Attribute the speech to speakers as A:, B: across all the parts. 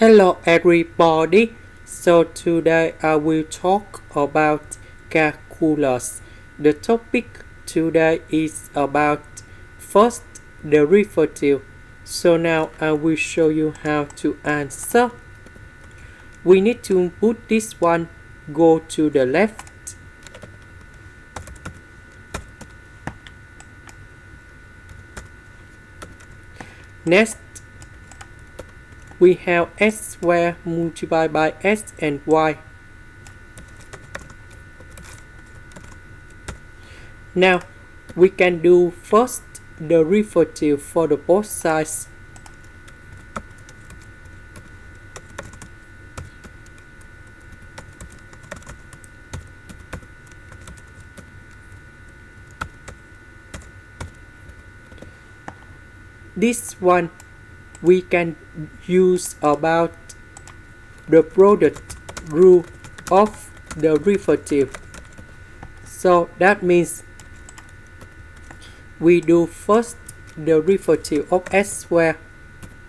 A: Hello everybody. So today I will talk about calculus. The topic today is about first derivative. So now I will show you how to answer. We need to put this one go to the left. Next we have x squared multiplied by x and y. Now we can do first derivative for the both sides. This one we can use about the product rule of derivative. So that means we do first derivative of x squared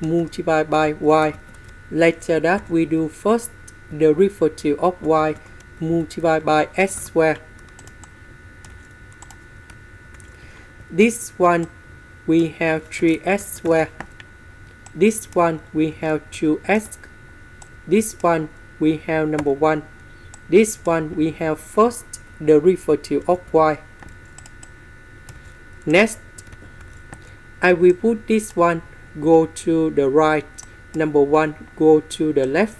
A: multiplied by y. Later that we do first derivative of y multiplied by x squared. This one we have 3x squared. This one we have 2x. This one we have number 1. This one we have first derivative of y. Next, I will put this one go to the right, number 1 go to the left.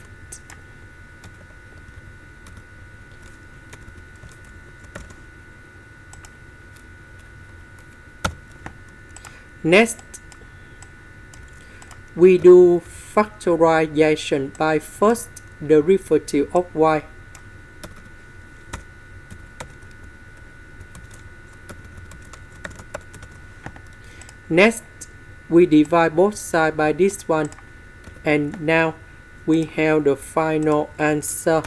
A: Next, we do factorization by first derivative of y. Next, we divide both sides by this one, and now we have the final answer.